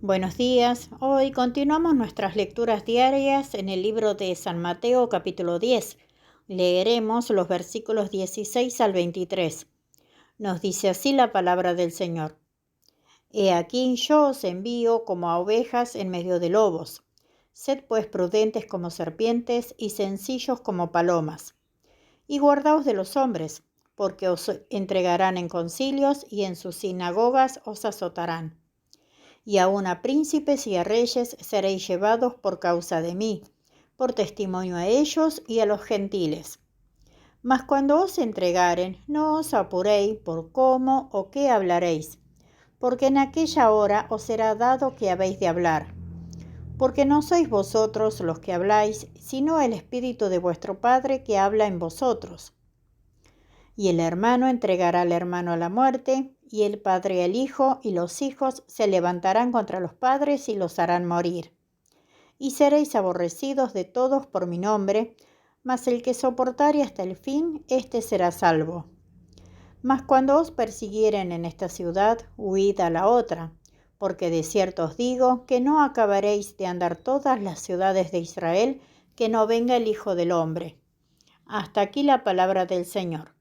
Buenos días, hoy continuamos nuestras lecturas diarias en el libro de San Mateo capítulo 10. Leeremos los versículos 16 al 23. Nos dice así la palabra del Señor. He aquí yo os envío como a ovejas en medio de lobos. Sed pues prudentes como serpientes y sencillos como palomas. Y guardaos de los hombres, porque os entregarán en concilios y en sus sinagogas os azotarán. Y aun a príncipes y a reyes seréis llevados por causa de mí, por testimonio a ellos y a los gentiles. Mas cuando os entregaren, no os apuréis por cómo o qué hablaréis, porque en aquella hora os será dado que habéis de hablar. Porque no sois vosotros los que habláis, sino el Espíritu de vuestro Padre que habla en vosotros. Y el hermano entregará al hermano a la muerte, y el padre al hijo, y los hijos se levantarán contra los padres y los harán morir. Y seréis aborrecidos de todos por mi nombre, mas el que soportare hasta el fin, éste será salvo. Mas cuando os persiguieren en esta ciudad, huid a la otra, porque de cierto os digo que no acabaréis de andar todas las ciudades de Israel, que no venga el Hijo del Hombre. Hasta aquí la palabra del Señor.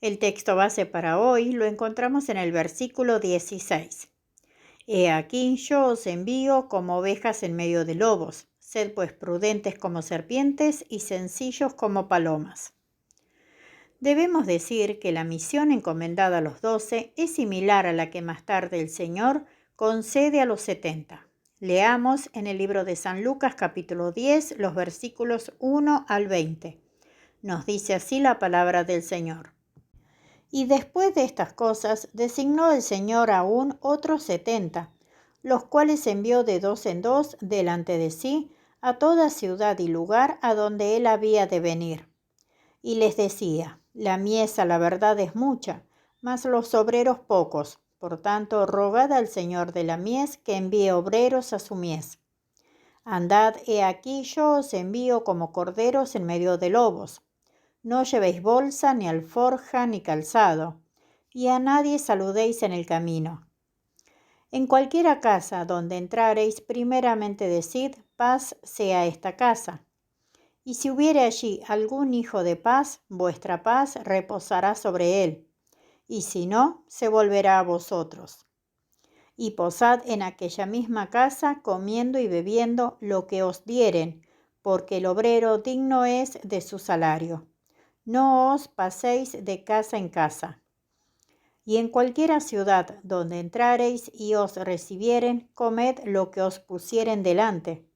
El texto base para hoy lo encontramos en el versículo 16. He aquí yo os envío como ovejas en medio de lobos. Sed pues prudentes como serpientes y sencillos como palomas. Debemos decir que la misión encomendada a los 12 es similar a la que más tarde el Señor concede a los 70. Leamos en el libro de San Lucas capítulo 10 los versículos 1 al 20. Nos dice así la palabra del Señor. Y después de estas cosas designó el Señor aún otros 70, los cuales envió de dos en dos delante de sí a toda ciudad y lugar a donde él había de venir. Y les decía, la mies a la verdad es mucha, mas los obreros pocos. Por tanto, rogad al Señor de la mies que envíe obreros a su mies. Andad, he aquí yo os envío como corderos en medio de lobos. No llevéis bolsa, ni alforja, ni calzado, y a nadie saludéis en el camino. En cualquiera casa donde entrareis, primeramente decid, paz sea esta casa. Y si hubiere allí algún hijo de paz, vuestra paz reposará sobre él, y si no, se volverá a vosotros. Y posad en aquella misma casa, comiendo y bebiendo lo que os dieren, porque el obrero digno es de su salario. No os paséis de casa en casa. Y en cualquiera ciudad donde entrareis y os recibieren, comed lo que os pusieren delante.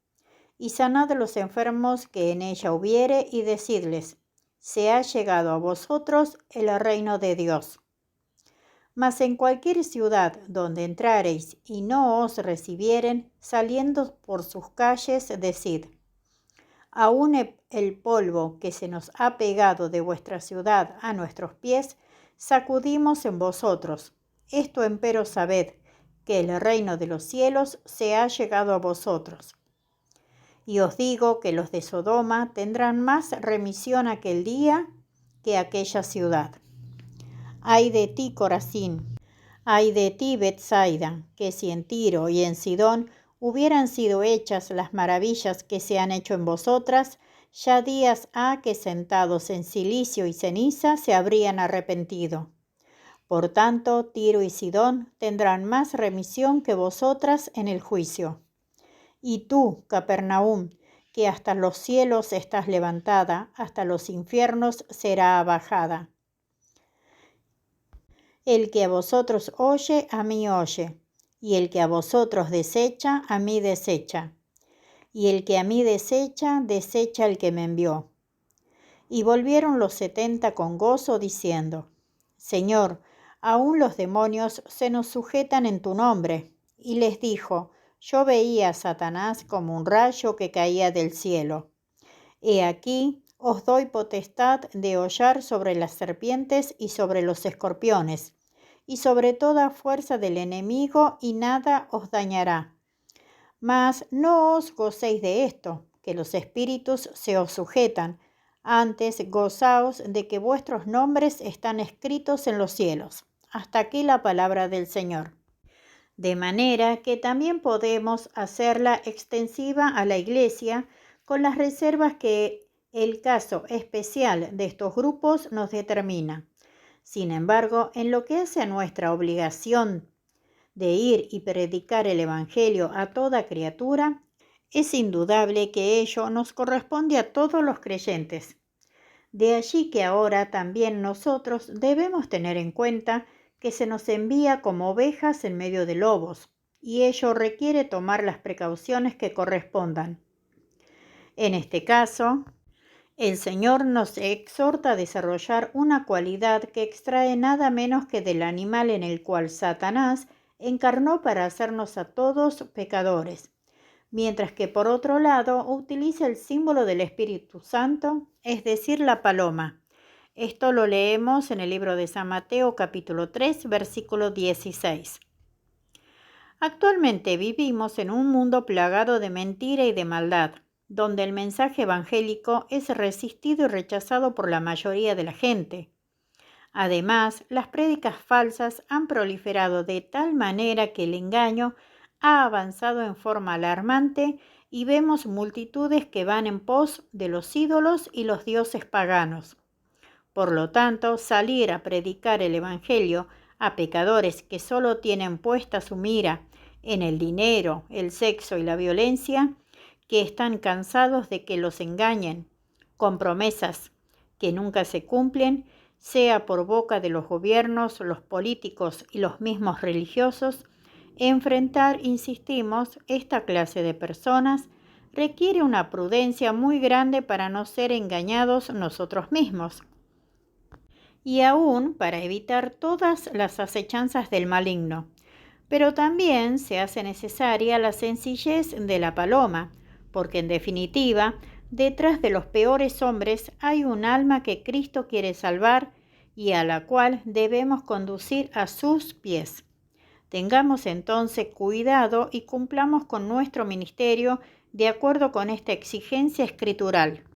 Y sanad a los enfermos que en ella hubiere, y decidles, se ha llegado a vosotros el reino de Dios. Mas en cualquier ciudad donde entrareis y no os recibieren, saliendo por sus calles, decid, aún el polvo que se nos ha pegado de vuestra ciudad a nuestros pies, sacudimos en vosotros. Esto empero sabed, que el reino de los cielos se ha llegado a vosotros. Y os digo que los de Sodoma tendrán más remisión aquel día que aquella ciudad. Ay de ti, Corazín, ay de ti, Betsaida, que si en Tiro y en Sidón hubieran sido hechas las maravillas que se han hecho en vosotras, ya días ha que sentados en cilicio y ceniza se habrían arrepentido. Por tanto, Tiro y Sidón tendrán más remisión que vosotras en el juicio. Y tú, Capernaum, que hasta los cielos estás levantada, hasta los infiernos será abajada. El que a vosotros oye, a mí oye, y el que a vosotros desecha, a mí desecha. Y el que a mí desecha, desecha al que me envió. Y volvieron los 70 con gozo, diciendo, Señor, aún los demonios se nos sujetan en tu nombre. Y les dijo, yo veía a Satanás como un rayo que caía del cielo. He aquí, os doy potestad de hollar sobre las serpientes y sobre los escorpiones, y sobre toda fuerza del enemigo, y nada os dañará. Mas no os gocéis de esto, que los espíritus se os sujetan, antes gozaos de que vuestros nombres están escritos en los cielos. Hasta aquí la palabra del Señor. de manera que también podemos hacerla extensiva a la Iglesia con las reservas que el caso especial de estos grupos nos determina. Sin embargo, en lo que hace a nuestra obligación de ir y predicar el Evangelio a toda criatura, es indudable que ello nos corresponde a todos los creyentes. De allí que ahora también nosotros debemos tener en cuenta que se nos envía como ovejas en medio de lobos, y ello requiere tomar las precauciones que correspondan. En este caso, el Señor nos exhorta a desarrollar una cualidad que extrae nada menos que del animal en el cual Satanás encarnó para hacernos a todos pecadores, mientras que por otro lado utiliza el símbolo del Espíritu Santo, es decir, la paloma. Esto lo leemos en el libro de San Mateo capítulo 3, versículo 16. Actualmente vivimos en un mundo plagado de mentira y de maldad, donde el mensaje evangélico es resistido y rechazado por la mayoría de la gente. Además, las prédicas falsas han proliferado de tal manera que el engaño ha avanzado en forma alarmante y vemos multitudes que van en pos de los ídolos y los dioses paganos. Por lo tanto, salir a predicar el evangelio a pecadores que solo tienen puesta su mira en el dinero, el sexo y la violencia, que están cansados de que los engañen con promesas que nunca se cumplen, sea por boca de los gobiernos, los políticos y los mismos religiosos, enfrentar, insistimos, esta clase de personas requiere una prudencia muy grande para no ser engañados nosotros mismos, y aún para evitar todas las acechanzas del maligno. Pero también se hace necesaria la sencillez de la paloma, porque en definitiva, detrás de los peores hombres hay un alma que Cristo quiere salvar y a la cual debemos conducir a sus pies. Tengamos entonces cuidado y cumplamos con nuestro ministerio de acuerdo con esta exigencia escritural.